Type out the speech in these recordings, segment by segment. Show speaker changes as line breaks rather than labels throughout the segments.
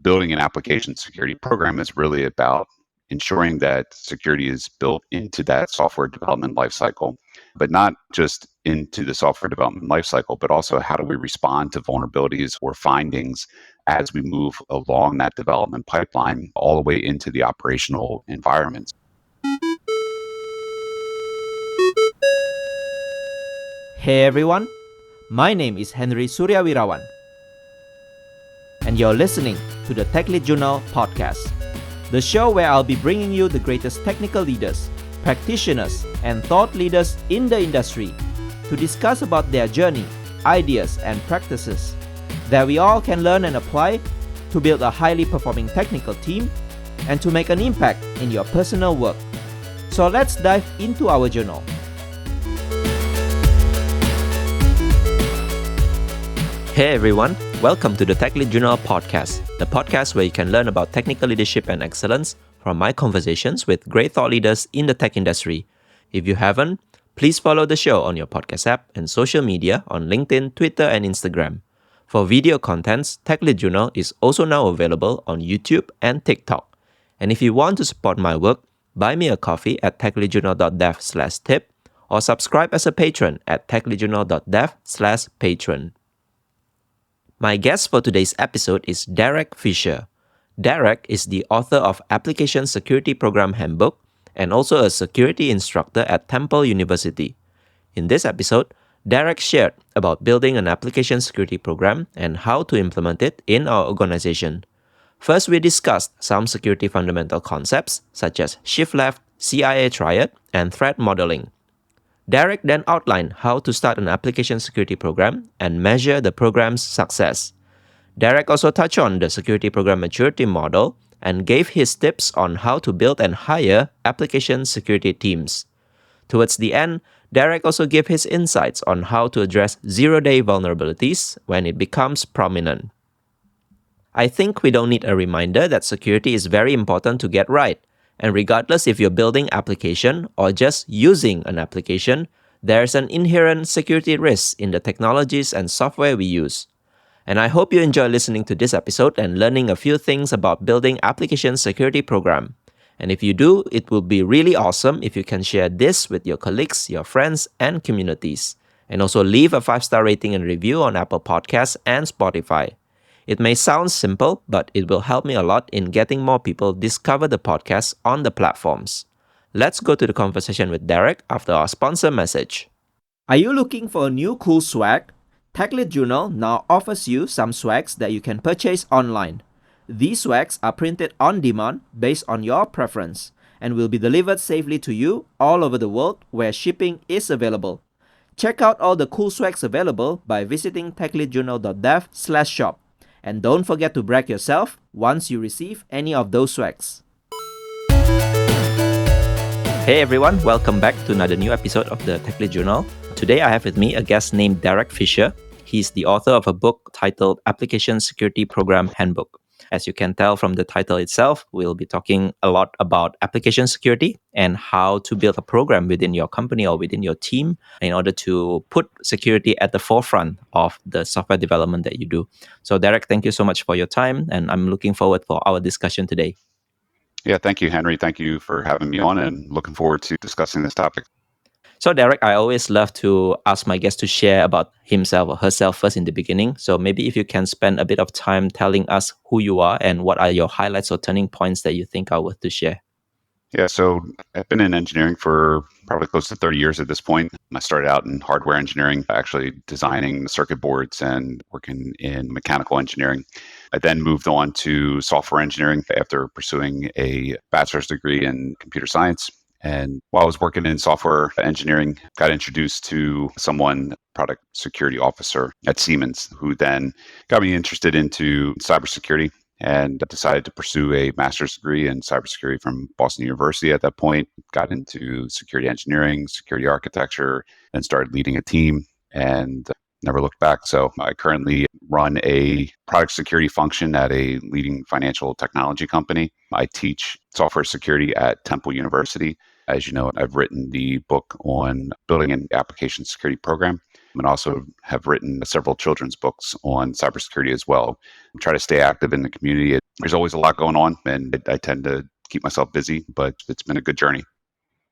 building an application security program is really about ensuring that security is built into that software development lifecycle, but not just into the software development lifecycle, but also how do we respond to vulnerabilities or findings as we move along that development pipeline all the way into the operational environments.
Hey everyone, my name is Henry Suryawirawan, and you're listening to the Tech Lead Journal podcast, the show where I'll be bringing you the greatest technical leaders, practitioners, and thought leaders in the industry to discuss about their journey, ideas, and practices that we all can learn and apply to build a highly performing technical team and to make an impact in your personal work. So let's dive into our journal. Hey everyone, welcome to the Tech Lead Journal podcast, the podcast where you can learn about technical leadership and excellence from my conversations with great thought leaders in the tech industry. If you haven't, please follow the show on your podcast app and social media on LinkedIn, Twitter, and Instagram. For video contents, Tech Lead Journal is also now available on YouTube and TikTok. And if you want to support my work, buy me a coffee at techleadjournal.dev/tip or subscribe as a patron at techleadjournal.dev/patron. My guest for today's episode is Derek Fisher. Derek is the author of Application Security Program Handbook and also a security instructor at Temple University. In this episode, Derek shared about building an application security program and how to implement it in our organization. First, we discussed some security fundamental concepts such as shift left, CIA Triad, and threat modeling. Derek then outlined how to start an application security program and measure the program's success. Derek also touched on the security program maturity model and gave his tips on how to build and hire application security teams. Towards the end, Derek also gave his insights on how to address zero-day vulnerabilities when it becomes prominent. I think we don't need a reminder that security is very important to get right. And regardless if you're building application or just using an application, there's an inherent security risk in the technologies and software we use. And I hope you enjoy listening to this episode and learning a few things about building application security program. And if you do, it will be really awesome if you can share this with your colleagues, your friends, and communities. And also leave a 5-star rating and review on Apple Podcasts and Spotify. It may sound simple, but it will help me a lot in getting more people discover the podcast on the platforms. Let's go to the conversation with Derek after our sponsor message. Are you looking for a new cool swag? Tech Lead Journal now offers you some swags that you can purchase online. These swags are printed on demand based on your preference and will be delivered safely to you all over the world where shipping is available. Check out all the cool swags available by visiting techleadjournal.dev/shop. And don't forget to brag yourself once you receive any of those swags. Hey everyone, welcome back to another new episode of the Tech Lead Journal. Today I have with me a guest named Derek Fisher. He's the author of a book titled Application Security Program Handbook. As you can tell from the title itself, we'll be talking a lot about application security and how to build a program within your company or within your team in order to put security at the forefront of the software development that you do. So Derek, thank you so much for your time, and I'm looking forward for our discussion today.
Yeah, thank you, Henry. Thank you for having me on and looking forward to discussing this topic.
So Derek, I always love to ask my guests to share about himself or herself first in the beginning. So maybe if you can spend a bit of time telling us who you are and what are your highlights or turning points that you think are worth to share.
Yeah, so I've been in engineering for probably close to 30 years at this point. I started out in hardware engineering, actually designing circuit boards and working in mechanical engineering. I then moved on to software engineering after pursuing a bachelor's degree in computer science. And while I was working in software engineering, got introduced to someone, product security officer at Siemens, who then got me interested into cybersecurity and decided to pursue a master's degree in cybersecurity from Boston University at that point. Got into security engineering, security architecture, then started leading a team and never looked back. So I currently run a product security function at a leading financial technology company. I teach software security at Temple University. As you know, I've written the book on building an application security program, and also have written several children's books on cybersecurity as well. I try to stay active in the community. There's always a lot going on, and I tend to keep myself busy, but it's been a good journey.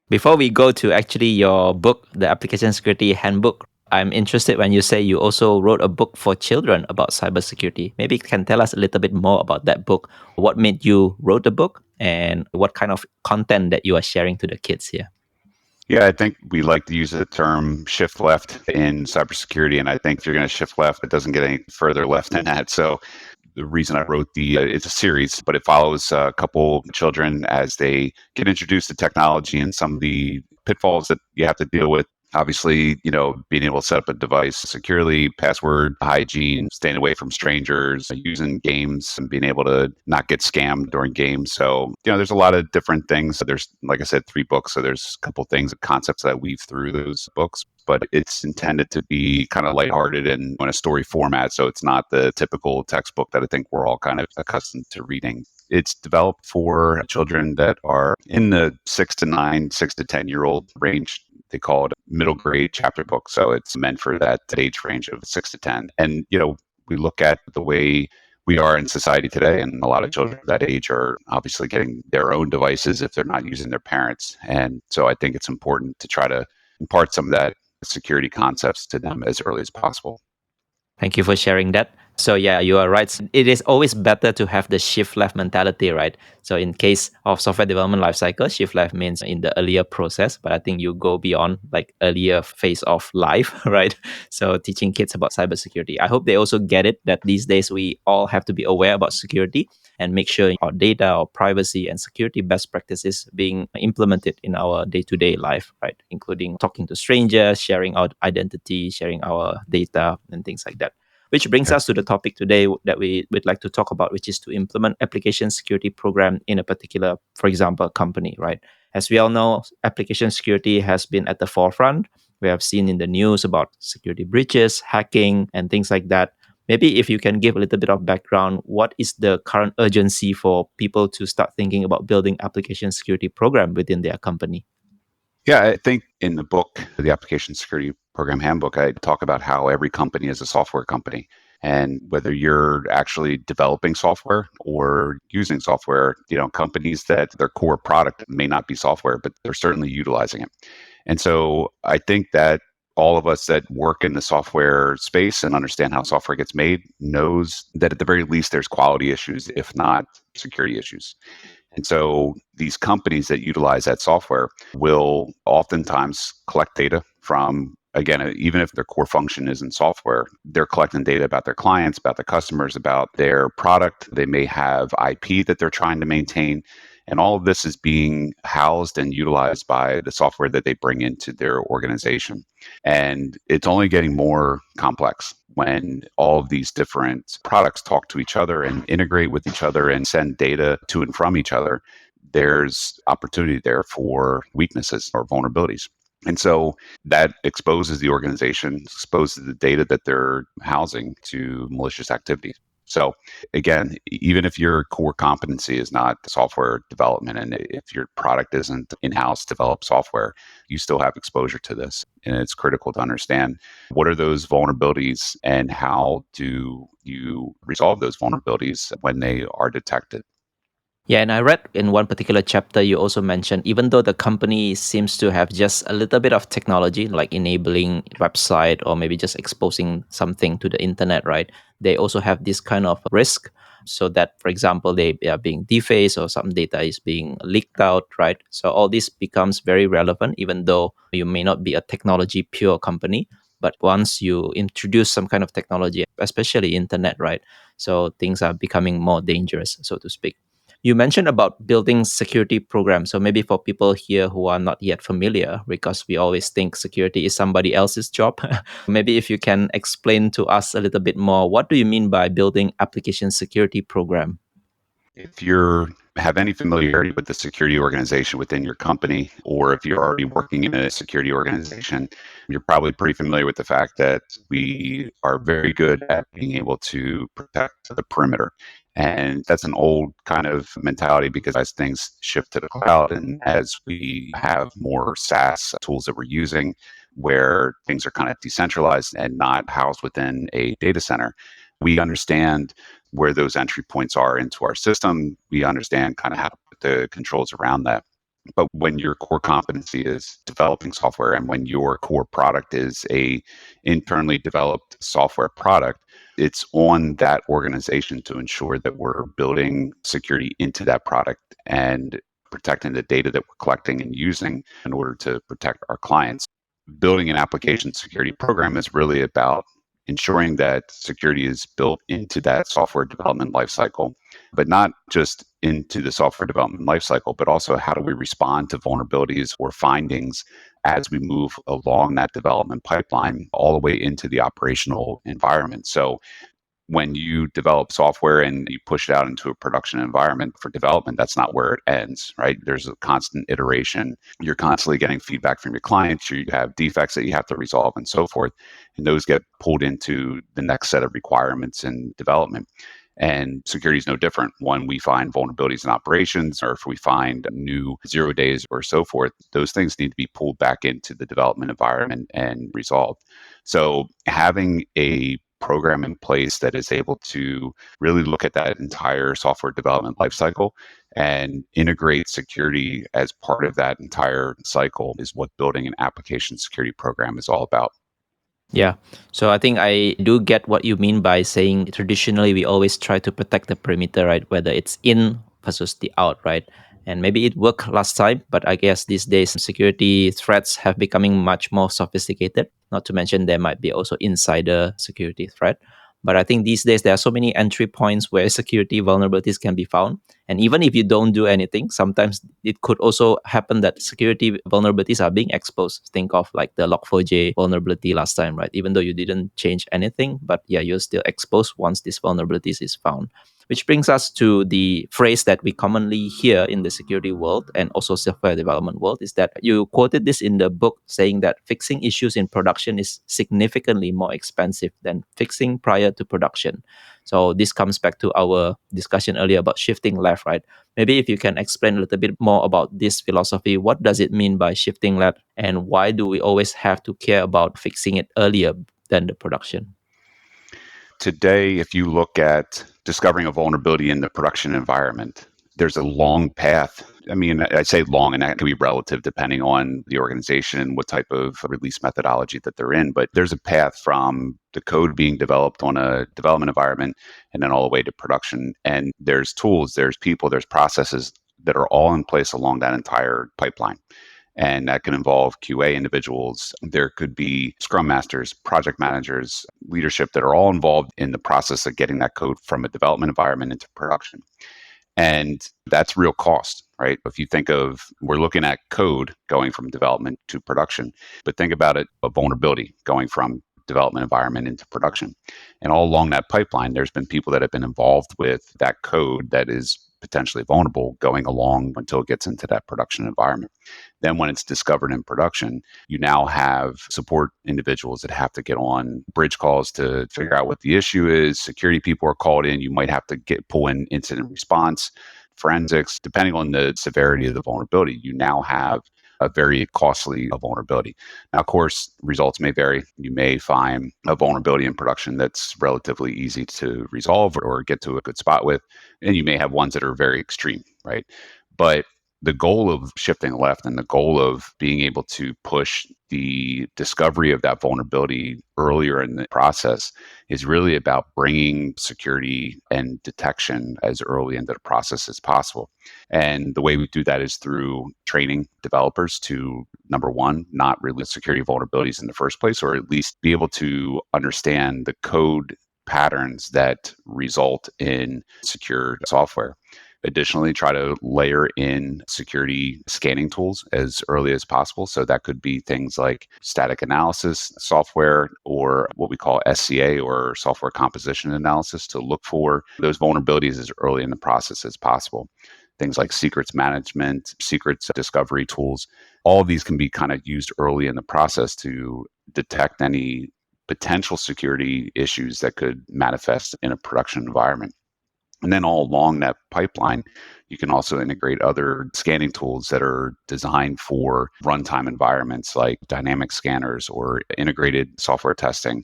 Before we go to actually your book, the Application Security Handbook, I'm interested when you say you also wrote a book for children about cybersecurity. Maybe you can tell us a little bit more about that book. What made you wrote the book and what kind of content that you are sharing to the kids here?
Yeah, I think we like to use the term shift left in cybersecurity. And I think if you're going to shift left, it doesn't get any further left than that. So the reason I wrote it's a series, but it follows a couple children as they get introduced to technology and some of the pitfalls that you have to deal with. Obviously, being able to set up a device securely, password hygiene, staying away from strangers, using games and being able to not get scammed during games. So, there's a lot of different things. So there's, like I said, 3 books. So there's a couple things, concepts that I weave through those books, but it's intended to be kind of lighthearted and in a story format. So it's not the typical textbook that I think we're all kind of accustomed to reading. It's developed for children that are in the 6 to 9, 6 to 10-year-old range. They call it a middle grade chapter book. So it's meant for that age range of 6 to 10. And, we look at the way we are in society today, and a lot of children that age are obviously getting their own devices if they're not using their parents. And so I think it's important to try to impart some of that security concepts to them as early as possible.
Thank you for sharing that. So yeah, you are right. It is always better to have the shift left mentality, right? So in case of software development lifecycle, shift left means in the earlier process, but I think you go beyond like earlier phase of life, right? So teaching kids about cybersecurity. I hope they also get it that these days we all have to be aware about security and make sure our data, our privacy and security best practices being implemented in our day-to-day life, right? Including talking to strangers, sharing our identity, sharing our data and things like that. Which brings us to the topic today that we would like to talk about, which is to implement application security program in a particular, for example, company, right? As we all know, application security has been at the forefront. We have seen in the news about security breaches, hacking, and things like that. Maybe if you can give a little bit of background, what is the current urgency for people to start thinking about building application security program within their company?
Yeah, I think in the book, the Application Security Program Handbook, I talk about how every company is a software company. And whether you're actually developing software or using software, companies that their core product may not be software, but they're certainly utilizing it. And so I think that all of us that work in the software space and understand how software gets made knows that at the very least there's quality issues, if not security issues. And so these companies that utilize that software will oftentimes collect data from, again, even if their core function isn't software, they're collecting data about their clients, about the customers, about their product. They may have IP that they're trying to maintain. And all of this is being housed and utilized by the software that they bring into their organization. And it's only getting more complex when all of these different products talk to each other and integrate with each other and send data to and from each other. There's opportunity there for weaknesses or vulnerabilities. And so that exposes the organization, exposes the data that they're housing to malicious activities. So again, even if your core competency is not software development and if your product isn't in-house developed software, you still have exposure to this. And it's critical to understand what are those vulnerabilities and how do you resolve those vulnerabilities when they are detected.
Yeah, and I read in one particular chapter, you also mentioned even though the company seems to have just a little bit of technology, like enabling website or maybe just exposing something to the internet, right? They also have this kind of risk. So that, for example, they are being defaced or some data is being leaked out, right? So all this becomes very relevant, even though you may not be a technology pure company. But once you introduce some kind of technology, especially internet, right? So things are becoming more dangerous, so to speak. You mentioned about building security programs. So maybe for people here who are not yet familiar, because we always think security is somebody else's job. Maybe if you can explain to us a little bit more, what do you mean by building application security program?
If you have any familiarity with the security organization within your company, or if you're already working in a security organization, you're probably pretty familiar with the fact that we are very good at being able to protect the perimeter. And that's an old kind of mentality because as things shift to the cloud and as we have more SaaS tools that we're using where things are kind of decentralized and not housed within a data center, we understand where those entry points are into our system. We understand kind of how to put the controls around that. But when your core competency is developing software and when your core product is a internally developed software product, it's on that organization to ensure that we're building security into that product and protecting the data that we're collecting and using in order to protect our clients. Building an application security program is really about ensuring that security is built into that software development lifecycle, but not just into the software development lifecycle, but also how do we respond to vulnerabilities or findings as we move along that development pipeline all the way into the operational environment. So when you develop software and you push it out into a production environment for development, that's not where it ends, right? There's a constant iteration. You're constantly getting feedback from your clients. You have defects that you have to resolve and so forth. And those get pulled into the next set of requirements in development. And security is no different. When we find vulnerabilities in operations or if we find new 0 days or so forth, those things need to be pulled back into the development environment and resolved. So having a program in place that is able to really look at that entire software development lifecycle and integrate security as part of that entire cycle is what building an application security program is all about.
Yeah. So I think I do get what you mean by saying traditionally we always try to protect the perimeter, right? Whether it's in versus the out, right? And maybe it worked last time, but I guess these days security threats have becoming much more sophisticated. Not to mention there might be also insider security threat. But I think these days there are so many entry points where security vulnerabilities can be found. And even if you don't do anything, sometimes it could also happen that security vulnerabilities are being exposed. Think of like the Log4j vulnerability last time, right? Even though you didn't change anything, but yeah, you're still exposed once this vulnerabilities is found. Which brings us to the phrase that we commonly hear in the security world and also software development world is that you quoted this in the book saying that fixing issues in production is significantly more expensive than fixing prior to production. So this comes back to our discussion earlier about shifting left, right? Maybe if you can explain a little bit more about this philosophy, what does it mean by shifting left and why do we always have to care about fixing it earlier than the production?
Today, if you look at discovering a vulnerability in the production environment, there's a long path. I mean, I say long, and that can be relative depending on the organization, what type of release methodology that they're in. But there's a path from the code being developed on a development environment and then all the way to production. And there's tools, there's people, there's processes that are all in place along that entire pipeline. And that can involve QA individuals. There could be scrum masters, project managers, leadership that are all involved in the process of getting that code from a development environment into production. And that's real cost, right? If you think of, we're looking at code going from development to production, but think about it, a vulnerability going from development environment into production. And all along that pipeline, there's been people that have been involved with that code that is potentially vulnerable going along until it gets into that production environment. Then when it's discovered in production, you now have support individuals that have to get on bridge calls to figure out what the issue is. Security people are called in. You might have to pull in incident response, forensics, depending on the severity of the vulnerability. You now have a very costly vulnerability. Now, of course, results may vary. You may find a vulnerability in production that's relatively easy to resolve or get to a good spot with, and you may have ones that are very extreme, right? But the goal of shifting left and the goal of being able to push the discovery of that vulnerability earlier in the process is really about bringing security and detection as early into the process as possible. And the way we do that is through training developers to, number one, not release security vulnerabilities in the first place, or at least be able to understand the code patterns that result in secure software. Additionally, try to layer in security scanning tools as early as possible. So that could be things like static analysis software or what we call SCA or software composition analysis to look for those vulnerabilities as early in the process as possible. Things like secrets management, secrets discovery tools, all of these can be kind of used early in the process to detect any potential security issues that could manifest in a production environment. And then all along that pipeline, you can also integrate other scanning tools that are designed for runtime environments like dynamic scanners or integrated software testing.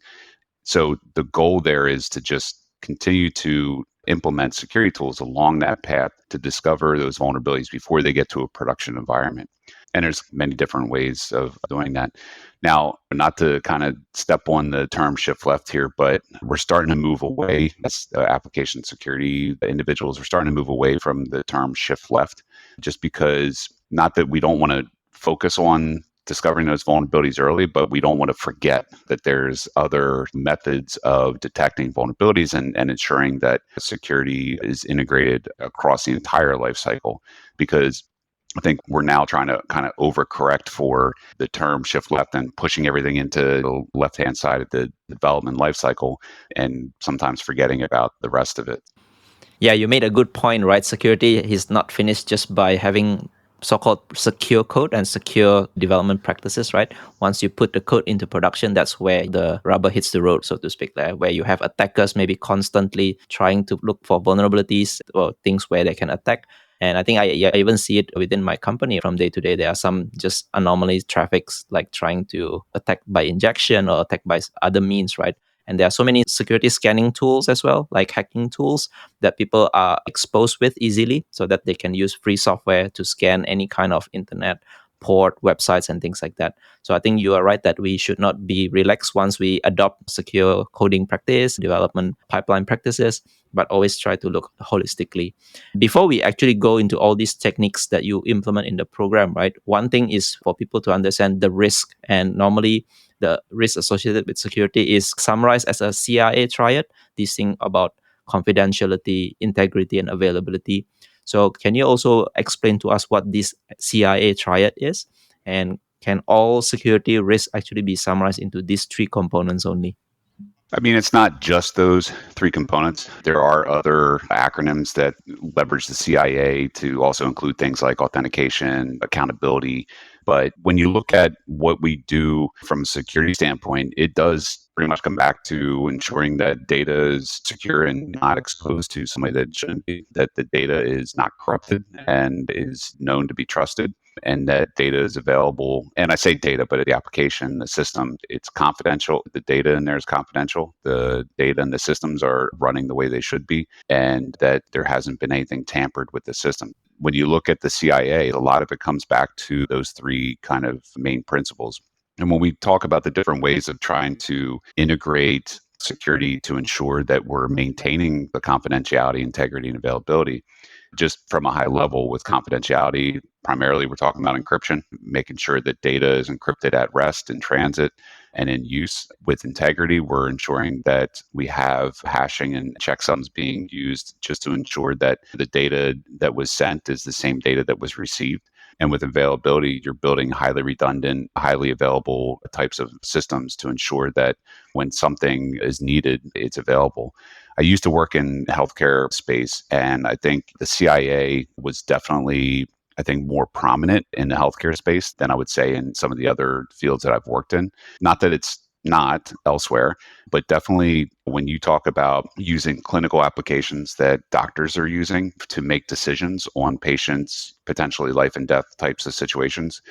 So the goal there is to just continue to implement security tools along that path to discover those vulnerabilities before they get to a production environment. And there's many different ways of doing that. Now, not to kind of step on the term shift left here, but we're starting to move away as application security individuals are starting to move away from the term shift left, just because not that we don't want to focus on discovering those vulnerabilities early, but we don't want to forget that there's other methods of detecting vulnerabilities and ensuring that security is integrated across the entire life cycle. Because I think we're now trying to kind of overcorrect for the term shift left and pushing everything into the left-hand side of the development life cycle and sometimes forgetting about the rest of it.
Yeah, you made a good point, right? Security is not finished just by having so-called secure code and secure development practices, right? Once you put the code into production, that's where the rubber hits the road, so to speak, there, where you have attackers maybe constantly trying to look for vulnerabilities or things where they can attack. And I think I even see it within my company from day to day. There are some just anomaly traffics like trying to attack by injection or attack by other means, right? And there are so many security scanning tools as well, like hacking tools that people are exposed with easily so that they can use free software to scan any kind of internet port websites and things like that. So I think you are right that we should not be relaxed once we adopt secure coding practice, development pipeline practices, but always try to look holistically. Before we actually go into all these techniques that you implement in the program, right? One thing is for people to understand the risk, and normally the risk associated with security is summarized as a CIA triad. This thing about confidentiality, integrity, and availability. So, can you also explain to us what this CIA triad is? And can all security risks actually be summarized into these three components only?
I mean, it's not just those three components. There are other acronyms that leverage the CIA to also include things like authentication, accountability. But when you look at what we do from a security standpoint, it does pretty much come back to ensuring that data is secure and not exposed to somebody that shouldn't be, that the data is not corrupted and is known to be trusted, and that data is available. And I say data, but the application, the system, it's confidential. The data in there is confidential. The data and the systems are running the way they should be, and that there hasn't been anything tampered with the system. When you look at the CIA, a lot of it comes back to those three kind of main principles. And when we talk about the different ways of trying to integrate security to ensure that we're maintaining the confidentiality, integrity, and availability, just from a high level with confidentiality, primarily we're talking about encryption, making sure that data is encrypted at rest, in transit, and in use. With integrity, we're ensuring that we have hashing and checksums being used just to ensure that the data that was sent is the same data that was received. And with availability, you're building highly redundant, highly available types of systems to ensure that when something is needed, it's available. I used to work in the healthcare space, and I think the CIA was definitely, I think, more prominent in the healthcare space than I would say in some of the other fields that I've worked in. Not that it's not elsewhere, but definitely when you talk about using clinical applications that doctors are using to make decisions on patients, potentially life and death types of situations,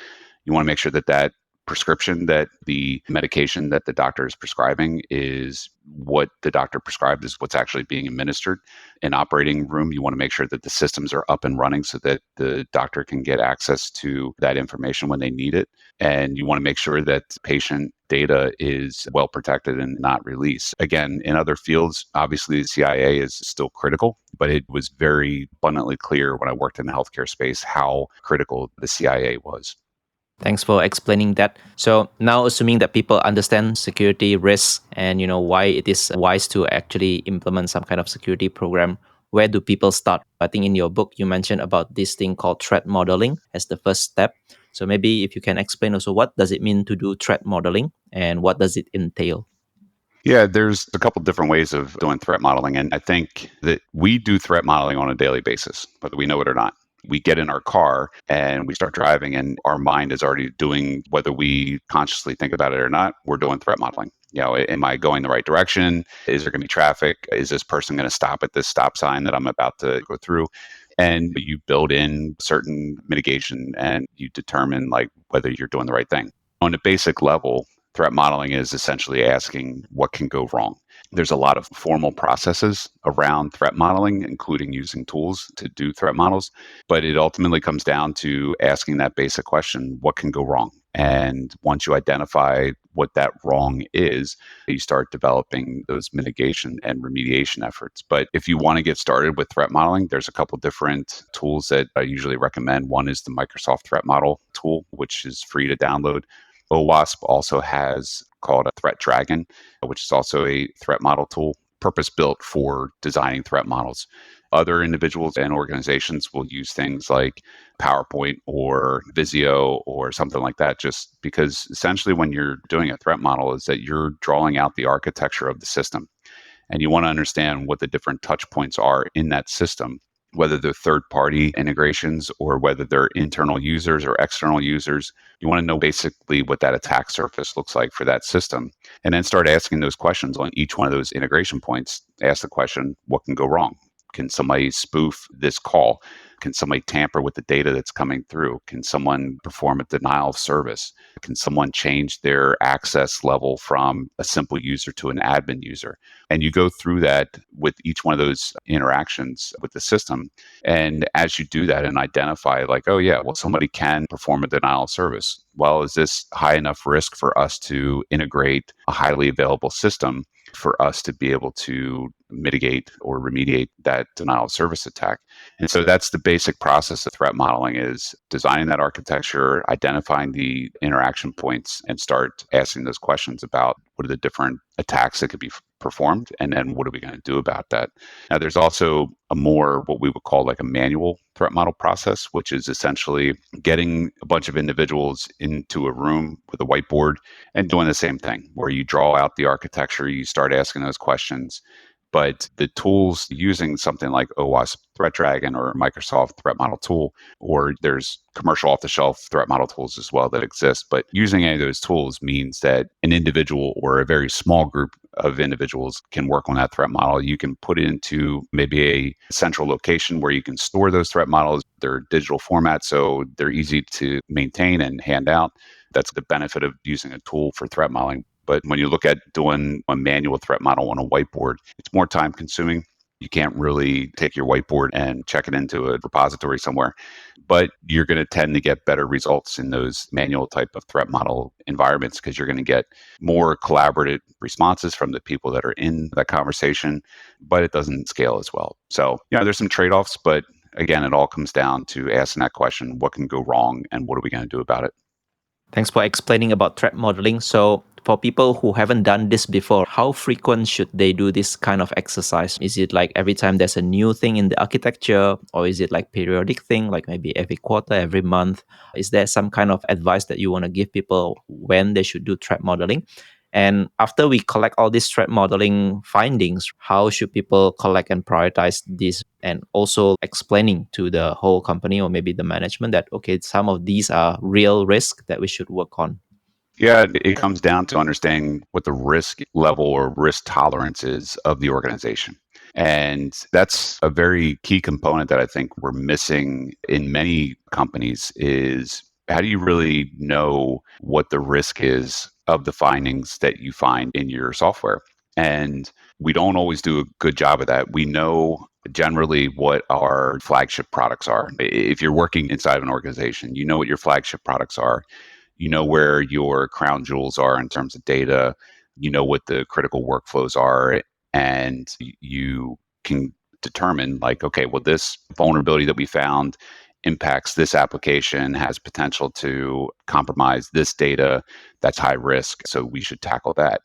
you want to make sure that that prescription, that the medication that the doctor is prescribing is what the doctor prescribed, is what's actually being administered. In operating room, you want to make sure that the systems are up and running so that the doctor can get access to that information when they need it. And you want to make sure that patient data is well protected and not released. Again, in other fields, obviously the CIA is still critical, but it was very abundantly clear when I worked in the healthcare space how critical the CIA was.
Thanks for explaining that. So now assuming that people understand security risks and why it is wise to actually implement some kind of security program, where do people start? I think in your book you mentioned about this thing called threat modeling as the first step. So maybe if you can explain also what does it mean to do threat modeling and what does it entail?
Yeah, there's a couple different ways of doing threat modeling. And I think that we do threat modeling on a daily basis, whether we know it or not. We get in our car and we start driving, and our mind is already doing, whether we consciously think about it or not, we're doing threat modeling. Am I going the right direction? Is there going to be traffic? Is this person going to stop at this stop sign that I'm about to go through? And you build in certain mitigation and you determine like whether you're doing the right thing. On a basic level, threat modeling is essentially asking what can go wrong. There's a lot of formal processes around threat modeling, including using tools to do threat models, but it ultimately comes down to asking that basic question, what can go wrong? And once you identify what that wrong is, you start developing those mitigation and remediation efforts. But if you want to get started with threat modeling, there's a couple different tools that I usually recommend. One is the Microsoft Threat Model tool, which is free to download. OWASP also has called a Threat Dragon, which is also a threat model tool purpose built for designing threat models. Other individuals and organizations will use things like PowerPoint or Visio or something like that, just because essentially when you're doing a threat model is that you're drawing out the architecture of the system and you want to understand what the different touch points are in that system, whether they're third party integrations or whether they're internal users or external users. You want to know basically what that attack surface looks like for that system, and then start asking those questions on each one of those integration points. Ask the question, what can go wrong? Can somebody spoof this call? Can somebody tamper with the data that's coming through? Can someone perform a denial of service? Can someone change their access level from a simple user to an admin user? And you go through that with each one of those interactions with the system. And as you do that and identify, like, oh, yeah, well, somebody can perform a denial of service. Well, is this high enough risk for us to integrate a highly available system for us to be able to mitigate or remediate that denial of service attack? And so that's the basic process of threat modeling, is designing that architecture, identifying the interaction points, and start asking those questions about what are the different attacks that could be performed, and then what are we going to do about that? Now, there's also a more what we would call like a manual threat model process, which is essentially getting a bunch of individuals into a room with a whiteboard and doing the same thing, where you draw out the architecture, you start asking those questions. But the tools using something like OWASP Threat Dragon or Microsoft Threat Model Tool, or there's commercial off the shelf threat model tools as well that exist. But using any of those tools means that an individual or a very small group of individuals can work on that threat model. You can put it into maybe a central location where you can store those threat models. They're digital format, so they're easy to maintain and hand out. That's the benefit of using a tool for threat modeling. But when you look at doing a manual threat model on a whiteboard, it's more time consuming. You can't really take your whiteboard and check it into a repository somewhere, but you're going to tend to get better results in those manual type of threat model environments because you're going to get more collaborative responses from the people that are in that conversation, but it doesn't scale as well. So, there's some trade-offs, but again, it all comes down to asking that question, what can go wrong and what are we going to do about it?
Thanks for explaining about threat modeling. So, for people who haven't done this before, how frequent should they do this kind of exercise? Is it like every time there's a new thing in the architecture, or is it like periodic thing, like maybe every quarter, every month? Is there some kind of advice that you want to give people when they should do threat modeling? And after we collect all these threat modeling findings, how should people collect and prioritize this? And also explaining to the whole company or maybe the management that, okay, some of these are real risks that we should work on.
Yeah, it comes down to understanding what the risk level or risk tolerance is of the organization. And that's a very key component that I think we're missing in many companies is how do you really know what the risk is of the findings that you find in your software? And we don't always do a good job of that. We know generally what our flagship products are. If you're working inside of an organization, you know what your flagship products are. You know where your crown jewels are in terms of data. You know what the critical workflows are, and you can determine like, okay, well, this vulnerability that we found impacts this application, has potential to compromise this data that's high risk, so we should tackle that.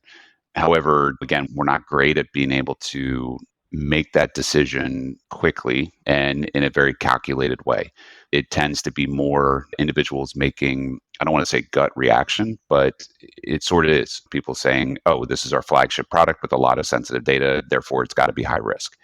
However, again, we're not great at being able to make that decision quickly and in a very calculated way. It tends to be more individuals making, I don't want to say gut reaction, but it sort of is people saying, oh, this is our flagship product with a lot of sensitive data, therefore it's got to be high risk.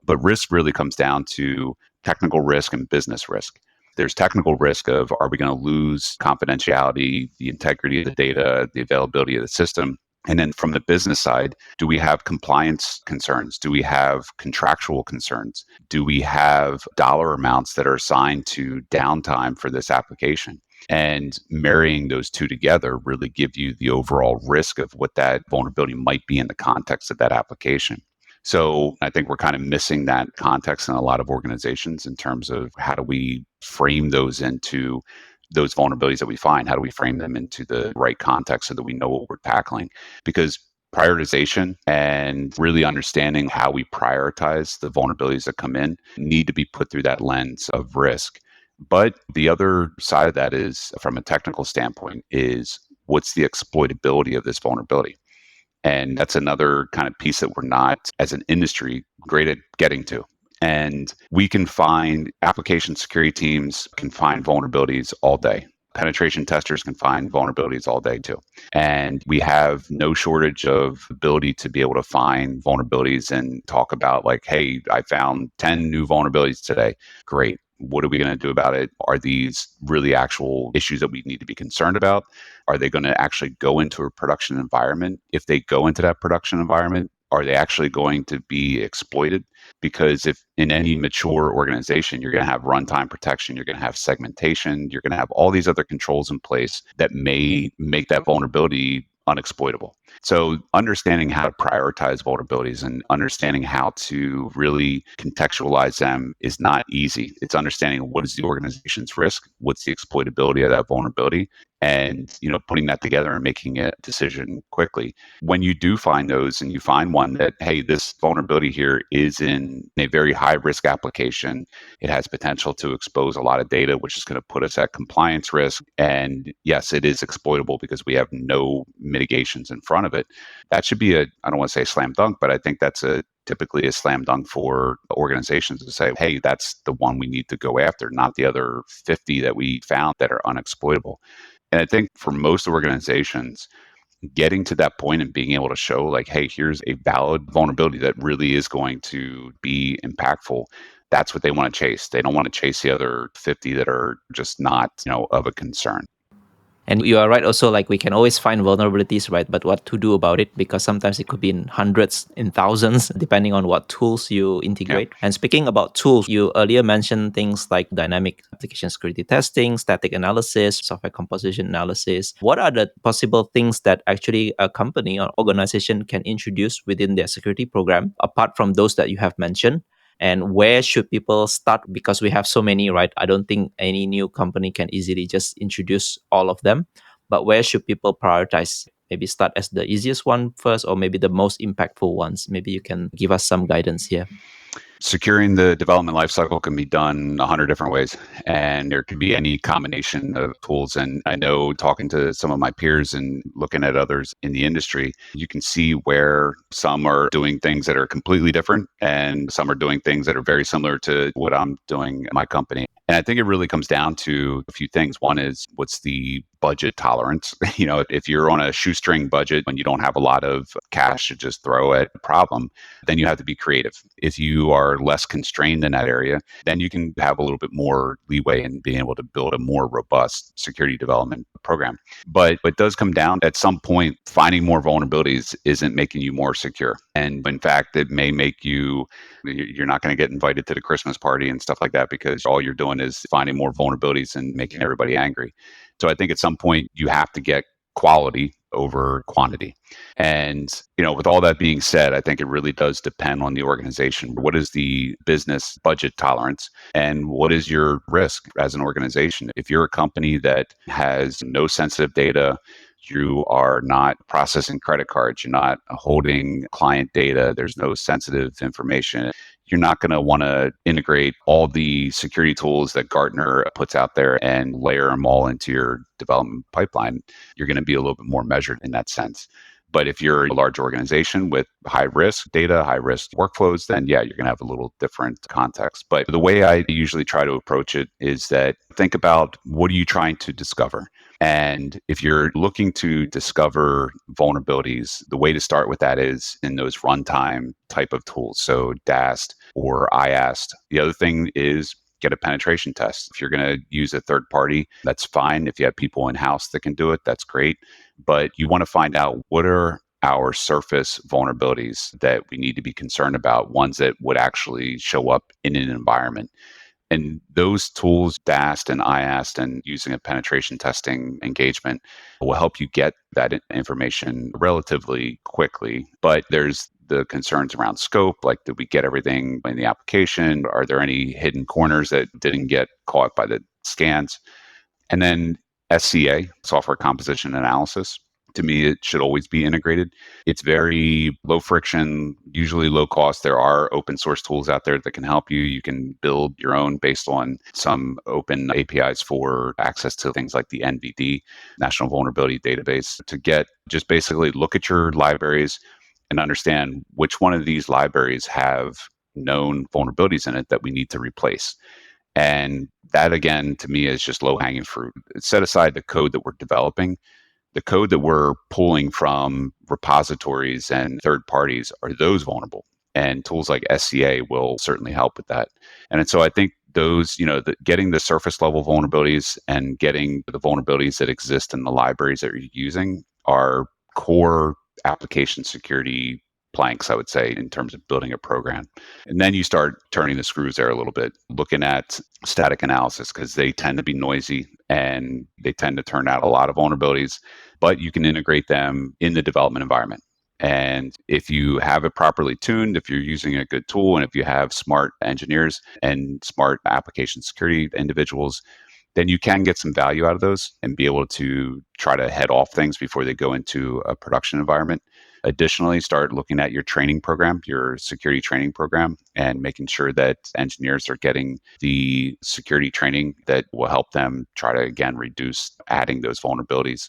But risk really comes down to technical risk and business risk. There's technical risk of, are we going to lose confidentiality, the integrity of the data, the availability of the system? And then from the business side, do we have compliance concerns? Do we have contractual concerns? Do we have dollar amounts that are assigned to downtime for this application? And marrying those two together really give you the overall risk of what that vulnerability might be in the context of that application. So I think we're kind of missing that context in a lot of organizations in terms of how do we frame those into those vulnerabilities that we find? How do we frame them into the right context so that we know what we're tackling? Because prioritization and really understanding how we prioritize the vulnerabilities that come in need to be put through that lens of risk. But the other side of that is, from a technical standpoint, is what's the exploitability of this vulnerability? And that's another kind of piece that we're not, as an industry, great at getting to. And we can find application security teams can find vulnerabilities all day. Penetration testers can find vulnerabilities all day too. And we have no shortage of ability to be able to find vulnerabilities and talk about, like, hey, I found 10 new vulnerabilities today. Great. What are we going to do about it? Are these really actual issues that we need to be concerned about? Are they going to actually go into a production environment? If they go into that production environment, are they actually going to be exploited? Because if in any mature organization, you're going to have runtime protection, you're going to have segmentation, you're going to have all these other controls in place that may make that vulnerability unexploitable. So understanding how to prioritize vulnerabilities and understanding how to really contextualize them is not easy. It's understanding what is the organization's risk, what's the exploitability of that vulnerability, and putting that together and making a decision quickly. When you do find those and you find one that, hey, this vulnerability here is in a very high risk application, it has potential to expose a lot of data, which is going to put us at compliance risk. And yes, it is exploitable because we have no mitigations in front of it. That should be I don't want to say slam dunk, but I think that's typically a slam dunk for organizations to say, hey, that's the one we need to go after, not the other 50 that we found that are unexploitable. And I think for most organizations, getting to that point and being able to show, like, hey, here's a valid vulnerability that really is going to be impactful, that's what they want to chase. They don't want to chase the other 50 that are just not, of a concern.
And you are right also, like we can always find vulnerabilities, right? But what to do about it? Because sometimes it could be in hundreds, in thousands, depending on what tools you integrate.
Yeah.
And speaking about tools, you earlier mentioned things like dynamic application security testing, static analysis, software composition analysis. What are the possible things that actually a company or organization can introduce within their security program, apart from those that you have mentioned? And where should people start? Because we have so many, right? I don't think any new company can easily just introduce all of them. But where should people prioritize? Maybe start as the easiest one first, or maybe the most impactful ones. Maybe you can give us some guidance here.
Securing the development lifecycle can be done 100 different ways, and there can be any combination of tools. And I know, talking to some of my peers and looking at others in the industry, you can see where some are doing things that are completely different and some are doing things that are very similar to what I'm doing in my company. And I think it really comes down to a few things. One is, what's the budget tolerance? If you're on a shoestring budget and you don't have a lot of cash to just throw at a problem, then you have to be creative. If you are less constrained in that area, then you can have a little bit more leeway in being able to build a more robust security development program. But it does come down, at some point, finding more vulnerabilities isn't making you more secure. And in fact, it may make you're not going to get invited to the Christmas party and stuff like that, because all you're doing is finding more vulnerabilities and making everybody angry. So I think at some point you have to get quality over quantity. And, with all that being said, I think it really does depend on the organization. What is the business budget tolerance, and what is your risk as an organization? If you're a company that has no sensitive data, you are not processing credit cards, you're not holding client data, there's no sensitive information, you're not going to want to integrate all the security tools that Gartner puts out there and layer them all into your development pipeline. You're going to be a little bit more measured in that sense. But if you're a large organization with high risk data, high risk workflows, then yeah, you're going to have a little different context. But the way I usually try to approach it is that, think about, what are you trying to discover? And if you're looking to discover vulnerabilities, the way to start with that is in those runtime type of tools. So DAST or IAST. The other thing is, get a penetration test. If you're going to use a third party, that's fine. If you have people in-house that can do it, that's great. But you want to find out, what are our surface vulnerabilities that we need to be concerned about, ones that would actually show up in an environment. And those tools, DAST and IAST, and using a penetration testing engagement will help you get that information relatively quickly. But there's the concerns around scope, like did we get everything in the application? Are there any hidden corners that didn't get caught by the scans? And then SCA, software composition analysis. To me, it should always be integrated. It's very low friction, usually low cost. There are open source tools out there that can help you. You can build your own based on some open APIs for access to things like the NVD, National Vulnerability Database, to get just basically look at your libraries and understand which one of these libraries have known vulnerabilities in it that we need to replace. And that, again, to me, is just low hanging fruit. Set aside the code that we're developing. The code that we're pulling from repositories and third parties, are those vulnerable? And tools like SCA will certainly help with that. And so I think those, getting the surface level vulnerabilities and getting the vulnerabilities that exist in the libraries that you're using are core application security planks, I would say, in terms of building a program. And then you start turning the screws there a little bit, looking at static analysis, because they tend to be noisy and they tend to turn out a lot of vulnerabilities, but you can integrate them in the development environment. And if you have it properly tuned, if you're using a good tool, and if you have smart engineers and smart application security individuals, then you can get some value out of those and be able to try to head off things before they go into a production environment. Additionally, start looking at your training program, your security training program, and making sure that engineers are getting the security training that will help them try to, again, reduce adding those vulnerabilities.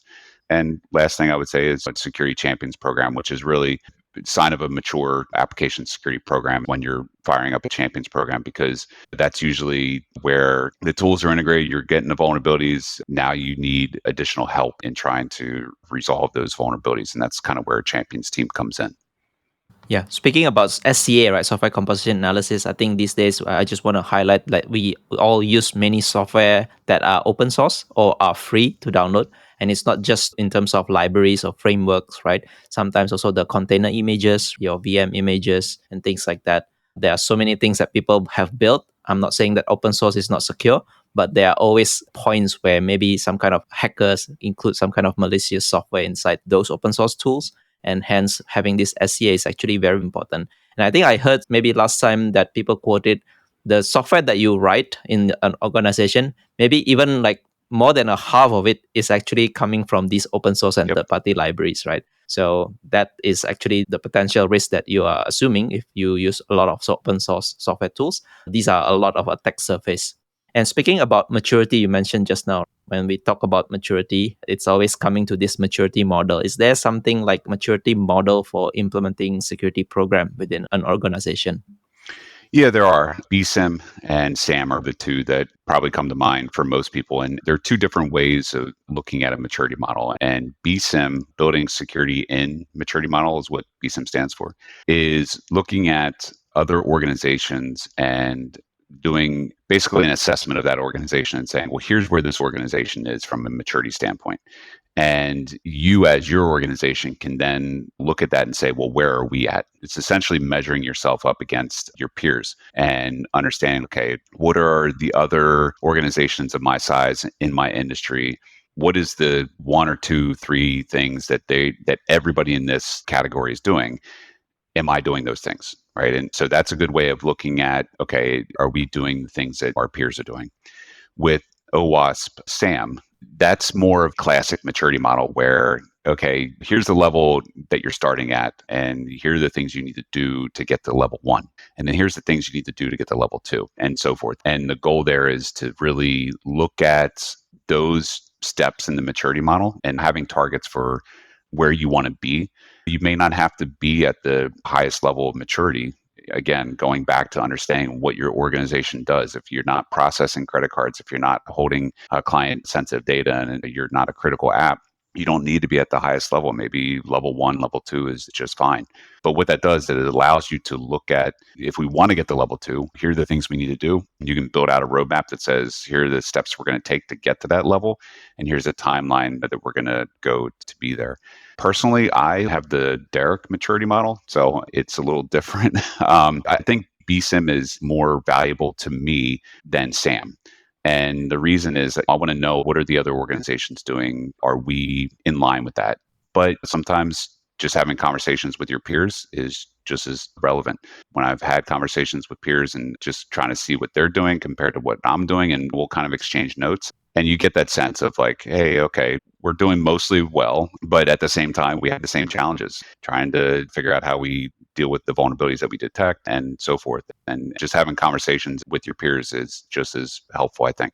And last thing I would say is a security champions program, which is really sign of a mature application security program when you're firing up a champions program, because that's usually where the tools are integrated. You're getting the vulnerabilities. Now you need additional help in trying to resolve those vulnerabilities. And that's kind of where a champions team comes in.
Yeah, speaking about SCA, right, software composition analysis, I think these days I just want to highlight that we all use many software that are open source or are free to download. And it's not just in terms of libraries or frameworks, right? Sometimes also the container images, your VM images, and things like that. There are so many things that people have built. I'm not saying that open source is not secure, but there are always points where maybe some kind of hackers include some kind of malicious software inside those open source tools. And hence, having this SCA is actually very important. And I think I heard maybe last time that people quoted the software that you write in an organization, maybe even like more than a half of it is actually coming from these open source and
Yep.
third-party libraries, right? So that is actually the potential risk that you are assuming if you use a lot of open source software tools. These are a lot of attack surface. And speaking about maturity, you mentioned just now, when we talk about maturity, it's always coming to this maturity model. Is there something like maturity model for implementing security program within an organization?
Yeah, there are. BSIM and SAM are the two that probably come to mind for most people. And there are two different ways of looking at a maturity model. And BSIM, building security in maturity model, is what BSIM stands for, is looking at other organizations and doing basically an assessment of that organization and saying, well, here's where this organization is from a maturity standpoint. And you, as your organization, can then look at that and say, well, where are we at? It's essentially measuring yourself up against your peers and understanding, okay, what are the other organizations of my size in my industry? What is the one or two, three things that everybody in this category is doing? Am I doing those things? Right. And so that's a good way of looking at, okay, are we doing the things that our peers are doing? With OWASP SAM, that's more of classic maturity model where, okay, here's the level that you're starting at, and here are the things you need to do to get to level 1. And then here's the things you need to do to get to level 2, and so forth. And the goal there is to really look at those steps in the maturity model and having targets for where you want to be. You may not have to be at the highest level of maturity. Again, going back to understanding what your organization does. If you're not processing credit cards, if you're not holding client sensitive data, and you're not a critical app, You don't need to be at the highest level. Maybe level 1, level 2 is just fine. But what that does is it allows you to look at, if we want to get to level 2, here are the things we need to do. You can build out a roadmap that says, here are the steps we're going to take to get to that level. And here's a timeline that we're going to go to be there. Personally, I have the Derek maturity model, so it's a little different. I think BSIM is more valuable to me than SAM. And the reason is that I want to know, what are the other organizations doing? Are we in line with that? But sometimes just having conversations with your peers is just as relevant. When I've had conversations with peers and just trying to see what they're doing compared to what I'm doing, and we'll kind of exchange notes. And you get that sense of like, hey, okay, we're doing mostly well, but at the same time, we have the same challenges, trying to figure out how we deal with the vulnerabilities that we detect and so forth. And just having conversations with your peers is just as helpful, I think.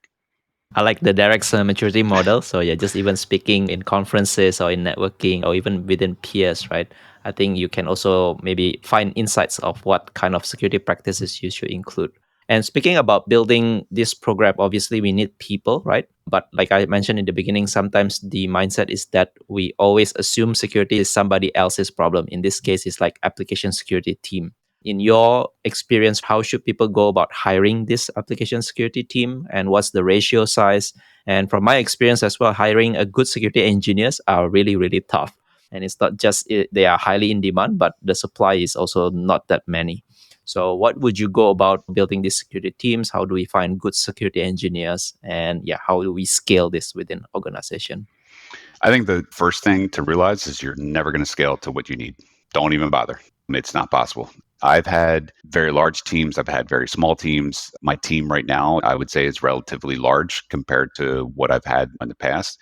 I like the direct maturity model. So yeah, just even speaking in conferences or in networking or even within peers, right? I think you can also maybe find insights of what kind of security practices you should include. And speaking about building this program, obviously we need people, right? But like I mentioned in the beginning, sometimes the mindset is that we always assume security is somebody else's problem. In this case, it's like application security team. In your experience, how should people go about hiring this application security team, and what's the ratio size? And from my experience as well, hiring a good security engineers are really, really tough. And it's not just they are highly in demand, but the supply is also not that many. So, what would you go about building these security teams? How do we find good security engineers? And yeah, how do we scale this within organization?
I think the first thing to realize is you're never going to scale to what you need. Don't even bother. It's not possible. I've had very large teams. I've had very small teams. My team right now, I would say, is relatively large compared to what I've had in the past.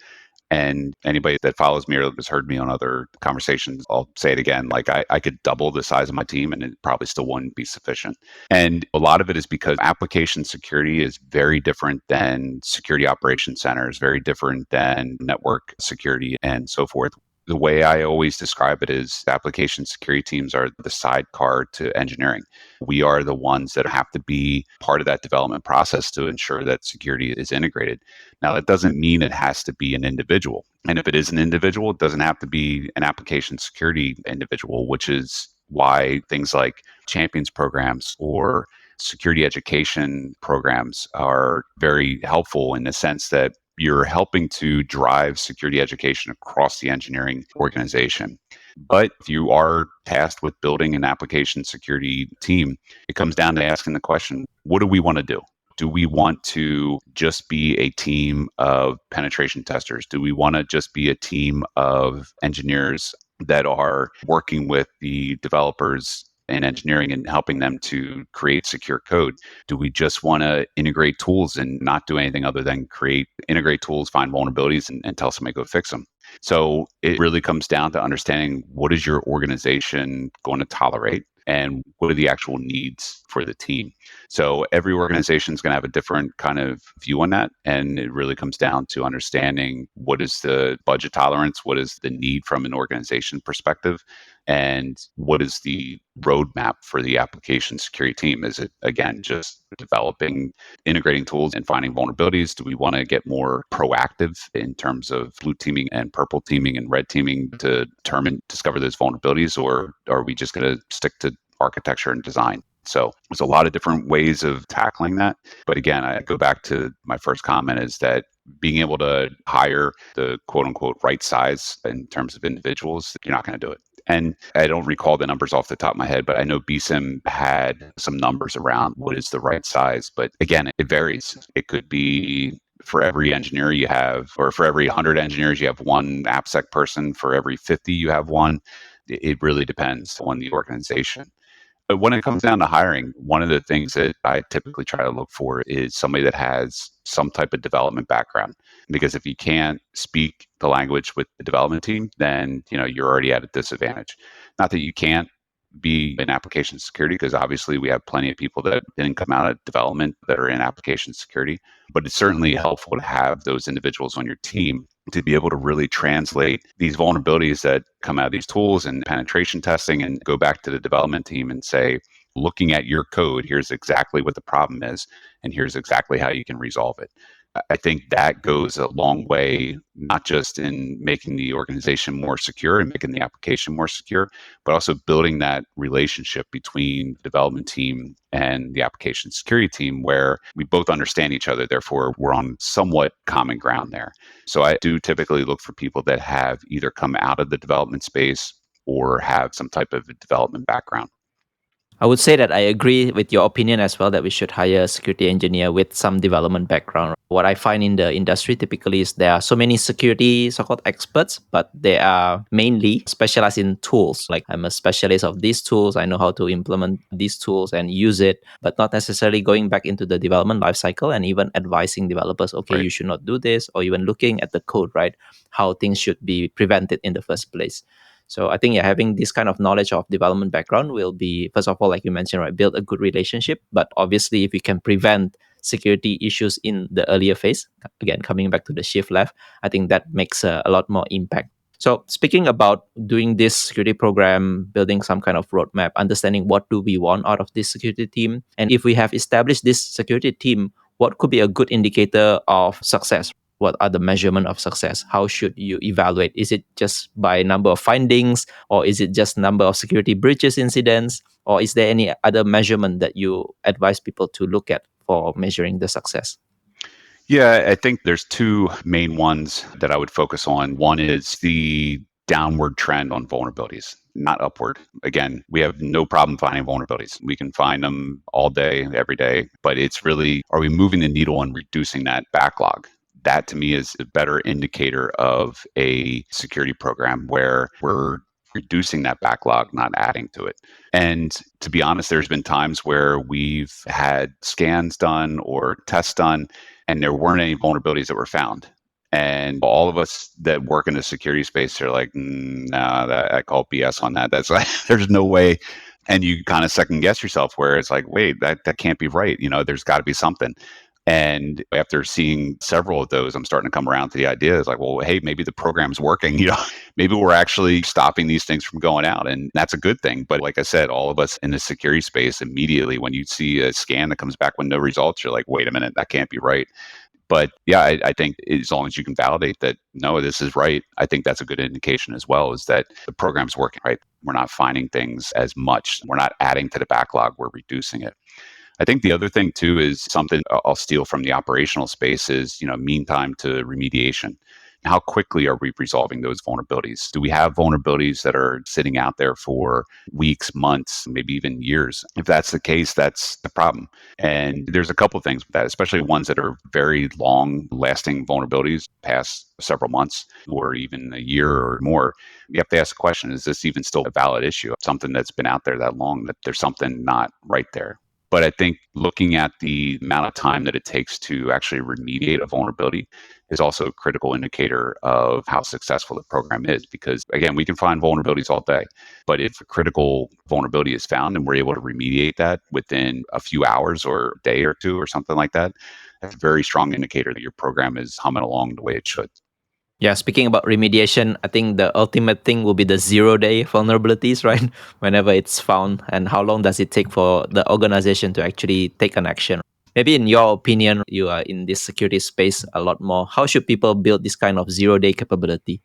And anybody that follows me or has heard me on other conversations, I'll say it again. Like I could double the size of my team and it probably still wouldn't be sufficient. And a lot of it is because application security is very different than security operations centers, very different than network security and so forth. The way I always describe it is application security teams are the sidecar to engineering. We are the ones that have to be part of that development process to ensure that security is integrated. Now, that doesn't mean it has to be an individual. And if it is an individual, it doesn't have to be an application security individual, which is why things like champions programs or security education programs are very helpful in the sense that you're helping to drive security education across the engineering organization. But if you are tasked with building an application security team, it comes down to asking the question, what do we want to do? Do we want to just be a team of penetration testers? Do we want to just be a team of engineers that are working with the developers in engineering and helping them to create secure code? Do we just want to integrate tools and not do anything other than integrate tools, find vulnerabilities, and tell somebody to go fix them? So it really comes down to understanding, what is your organization going to tolerate and what are the actual needs for the team. So every organization is going to have a different kind of view on that. And it really comes down to understanding, what is the budget tolerance, what is the need from an organization perspective, and what is the roadmap for the application security team? Is it, again, just developing, integrating tools and finding vulnerabilities? Do we want to get more proactive in terms of blue teaming and purple teaming and red teaming to discover those vulnerabilities? Or are we just going to stick to architecture and design? So there's a lot of different ways of tackling that. But again, I go back to my first comment, is that being able to hire the quote unquote right size in terms of individuals, you're not going to do it. And I don't recall the numbers off the top of my head, but I know BSIM had some numbers around what is the right size. But again, it varies. It could be, for every engineer you have, or for every 100 engineers, you have one AppSec person. For every 50, you have one. It really depends on the organization. But when it comes down to hiring, one of the things that I typically try to look for is somebody that has some type of development background. Because if you can't speak the language with the development team, then you're already at a disadvantage. Not that you can't be in application security, because obviously we have plenty of people that didn't come out of development that are in application security. But it's certainly helpful to have those individuals on your team to be able to really translate these vulnerabilities that come out of these tools and penetration testing, and go back to the development team and say, looking at your code, here's exactly what the problem is, and here's exactly how you can resolve it. I think that goes a long way, not just in making the organization more secure and making the application more secure, but also building that relationship between the development team and the application security team where we both understand each other. Therefore, we're on somewhat common ground there. So I do typically look for people that have either come out of the development space or have some type of development background.
I would say that I agree with your opinion as well that we should hire a security engineer with some development background. What I find in the industry typically is there are so many security so-called experts, but they are mainly specialized in tools. Like I'm a specialist of these tools. I know how to implement these tools and use it, but not necessarily going back into the development lifecycle and even advising developers, okay,
Right.
you should not do this, or even looking at the code, right? How things should be prevented in the first place. So I think having this kind of knowledge of development background will be, first of all, like you mentioned, right, build a good relationship. But obviously, if you can prevent security issues in the earlier phase, again, coming back to the shift left, I think that makes a lot more impact. So speaking about doing this security program, building some kind of roadmap, understanding what do we want out of this security team, and if we have established this security team, what could be a good indicator of success? What are the measurement of success? How should you evaluate? Is it just by number of findings, or is it just number of security breaches incidents, or is there any other measurement that you advise people to look at for measuring the success?
Yeah, I think there's two main ones that I would focus on. One is the downward trend on vulnerabilities, not upward. Again, we have no problem finding vulnerabilities. We can find them all day, every day, but it's really, are we moving the needle on reducing that backlog? That to me is a better indicator of a security program where we're reducing that backlog, not adding to it. And to be honest, there's been times where we've had scans done or tests done and there weren't any vulnerabilities that were found. And all of us that work in the security space are like, nah, I call BS on that. That's like, there's no way. And you kind of second guess yourself where it's like, wait, that can't be right. There's got to be something. And after seeing several of those, I'm starting to come around to the idea is like, well, hey, maybe the program's working. Maybe we're actually stopping these things from going out. And that's a good thing. But like I said, all of us in the security space immediately, when you see a scan that comes back with no results, you're like, wait a minute, that can't be right. But yeah, I think as long as you can validate that, no, this is right, I think that's a good indication as well, is that the program's working, right? We're not finding things as much. We're not adding to the backlog, we're reducing it. I think the other thing too is something I'll steal from the operational space is, mean time to remediation. How quickly are we resolving those vulnerabilities? Do we have vulnerabilities that are sitting out there for weeks, months, maybe even years? If that's the case, that's the problem. And there's a couple of things with that, especially ones that are very long lasting vulnerabilities, past several months or even a year or more. You have to ask the question, is this even still a valid issue? Something that's been out there that long, that there's something not right there. But I think looking at the amount of time that it takes to actually remediate a vulnerability is also a critical indicator of how successful the program is. Because again, we can find vulnerabilities all day, but if a critical vulnerability is found and we're able to remediate that within a few hours or a day or two or something like that, that's a very strong indicator that your program is humming along the way it should.
Yeah, speaking about remediation, I think the ultimate thing will be the 0-day vulnerabilities, right? Whenever it's found, and how long does it take for the organization to actually take an action? Maybe in your opinion, you are in this security space a lot more. How should people build this kind of 0-day capability?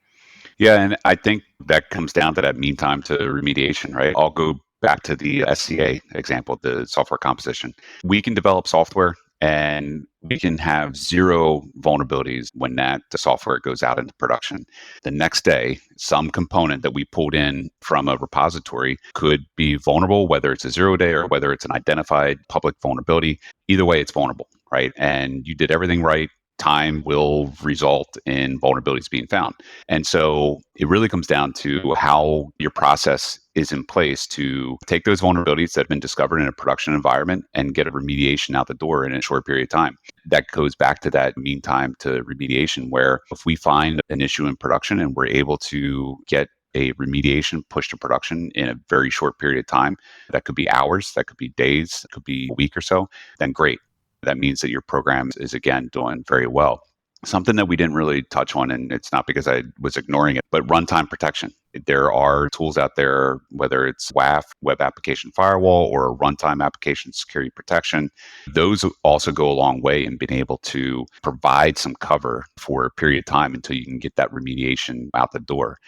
Yeah, and I think that comes down to that mean time to remediation, right? I'll go back to the SCA example, the software composition. We can develop software and we can have zero vulnerabilities when that the software goes out into production. The next day, some component that we pulled in from a repository could be vulnerable, whether it's a 0-day or whether it's an identified public vulnerability. Either way, it's vulnerable, right? And you did everything right. Time will result in vulnerabilities being found. And so it really comes down to how your process is in place to take those vulnerabilities that have been discovered in a production environment and get a remediation out the door in a short period of time. That goes back to that mean time to remediation, where if we find an issue in production and we're able to get a remediation pushed to production in a very short period of time, that could be hours, that could be days, it could be a week or so, then great. That means that your program is, again, doing very well. Something that we didn't really touch on, and it's not because I was ignoring it, but runtime protection. There are tools out there, whether it's WAF, Web Application Firewall, or Runtime Application Security Protection. Those also go a long way in being able to provide some cover for a period of time until you can get that remediation out the door.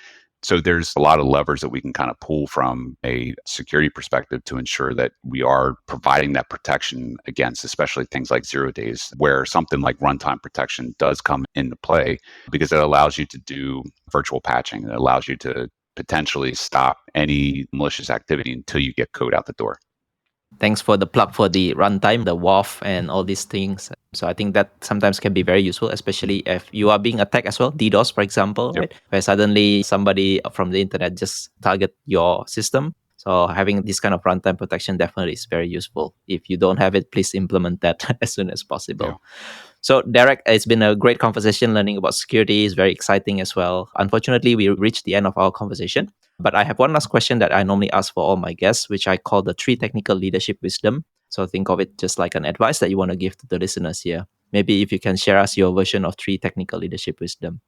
So there's a lot of levers that we can kind of pull from a security perspective to ensure that we are providing that protection against, especially things like 0 days, where something like runtime protection does come into play because it allows you to do virtual patching. It allows you to potentially stop any malicious activity until you get code out the door.
Thanks for the plug for the runtime, the WAF, and all these things. So I think that sometimes can be very useful, especially if you are being attacked as well, DDoS, for example, right? Where suddenly somebody from the internet just target your system. So having this kind of runtime protection definitely is very useful. If you don't have it, please implement that as soon as possible.
Yeah.
So, Derek, it's been a great conversation. Learning about security is very exciting as well. Unfortunately, we reached the end of our conversation. But I have one last question that I normally ask for all my guests, which I call the 3 technical leadership wisdom. So think of it just like an advice that you want to give to the listeners here. Maybe if you can share us your version of 3 technical leadership wisdom.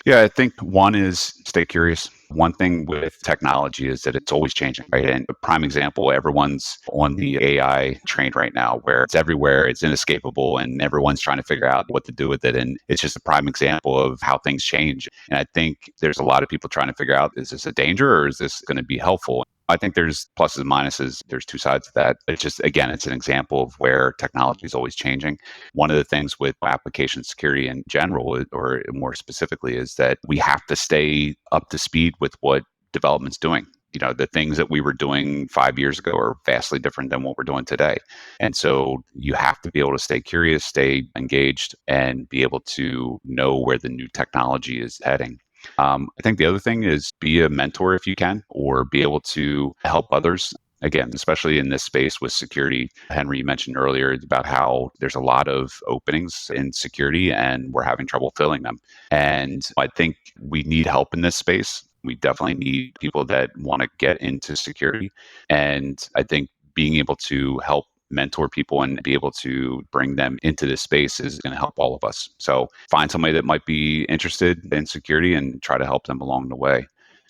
Yeah, I think one is stay curious. One thing with technology is that it's always changing, right? And a prime example, everyone's on the AI train right now where it's everywhere, it's inescapable, and everyone's trying to figure out what to do with it. And it's just a prime example of how things change. And I think there's a lot of people trying to figure out, is this a danger or is this going to be helpful? I think there's pluses and minuses. There's two sides to that. It's just, again, it's an example of where technology is always changing. One of the things with application security in general, or more specifically, is that we have to stay up to speed with what development's doing. You know, the things that we were doing 5 years ago are vastly different than what we're doing today. And so you have to be able to stay curious, stay engaged, and be able to know where the new technology is heading. I think the other thing is be a mentor if you can, or be able to help others. Again, especially in this space with security. Henry, you mentioned earlier about how there's a lot of openings in security and we're having trouble filling them. And I think we need help in this space. We definitely need people that want to get into security. And I think being able to help mentor people and be able to bring them into this space is going to help all of us. So find somebody that might be interested in security and try to help them along the way.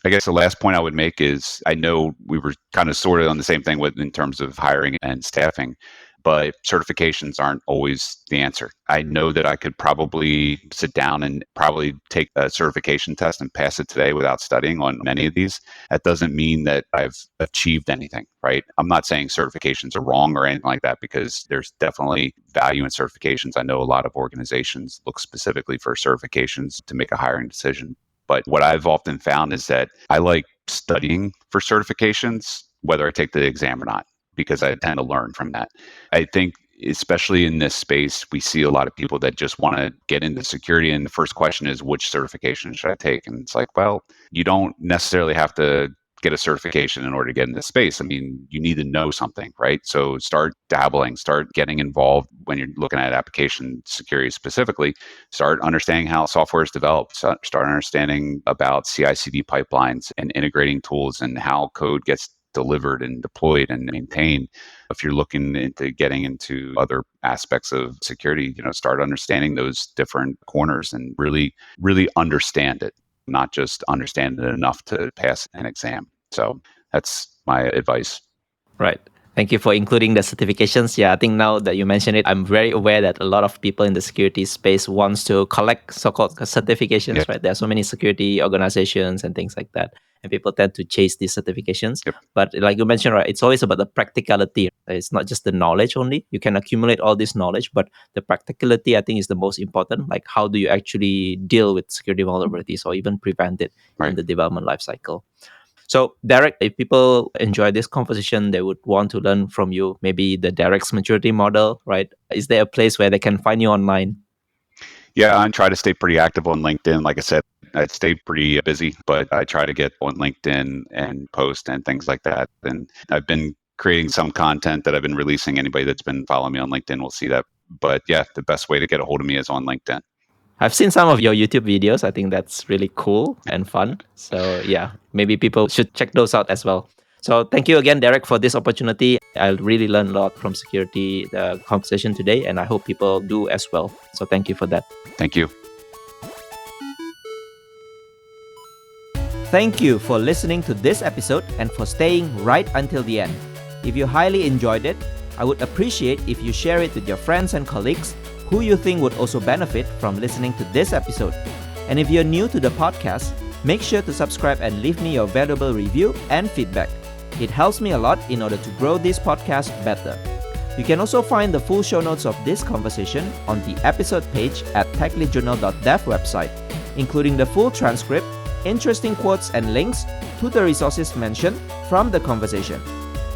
I guess the last point I would make is I know we were kind of sort of on the same thing with in terms of hiring and staffing, but certifications aren't always the answer. I know that I could probably sit down and probably take a certification test and pass it today without studying on many of these. That doesn't mean that I've achieved anything, right? I'm not saying certifications are wrong or anything like that, because there's definitely value in certifications. I know a lot of organizations look specifically for certifications to make a hiring decision. But what I've often found is that I like studying for certifications, whether I take the exam or not, because I tend to learn from that. I think, especially in this space, we see a lot of people that just want to get into security. And the first question is, which certification should I take? And it's like, well, you don't necessarily have to get a certification in order to get in this space. I mean, you need to know something, right? So start dabbling, start getting involved when you're looking at application security specifically. Start understanding how software is developed, start understanding about CI/CD pipelines and integrating tools and how code gets delivered and deployed and maintained. If you're looking into getting into other aspects of security, start understanding those different corners and really, really understand it, not just understand it enough to pass an exam. So that's my advice.
Right. Thank you for including the certifications. Yeah, I think now that you mention it, I'm very aware that a lot of people in the security space wants to collect so-called certifications,
Yeah.
right? There are so many security organizations and things like that. And people tend to chase these certifications.
Yep.
But like you mentioned, right, it's always about the practicality. It's not just the knowledge only. You can accumulate all this knowledge, but the practicality, I think, is the most important. Like, how do you actually deal with security vulnerabilities or even prevent it in the development lifecycle? So, Derek, if people enjoy this conversation, they would want to learn from you, maybe the Derek's maturity model, right? Is there a place where they can find you online?
Yeah, I try to stay pretty active on LinkedIn. Like I said, I stay pretty busy, but I try to get on LinkedIn and post and things like that. And I've been creating some content that I've been releasing. Anybody that's been following me on LinkedIn will see that. But yeah, the best way to get a hold of me is on LinkedIn.
I've seen some of your YouTube videos. I think that's really cool and fun. So yeah, maybe people should check those out as well. So thank you again, Derek, for this opportunity. I really learned a lot from security conversation today, and I hope people do as well. So thank you for that.
Thank you.
Thank you for listening to this episode and for staying right until the end. If you highly enjoyed it, I would appreciate if you share it with your friends and colleagues who you think would also benefit from listening to this episode. And if you're new to the podcast, make sure to subscribe and leave me your valuable review and feedback. It helps me a lot in order to grow this podcast better. You can also find the full show notes of this conversation on the episode page at techleadjournal.dev website, including the full transcript, interesting quotes and links to the resources mentioned from the conversation.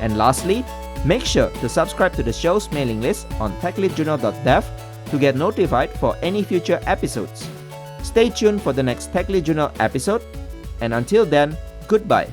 And lastly, make sure to subscribe to the show's mailing list on techleadjournal.dev to get notified for any future episodes. Stay tuned for the next Tech Lead Journal episode, and until then, goodbye.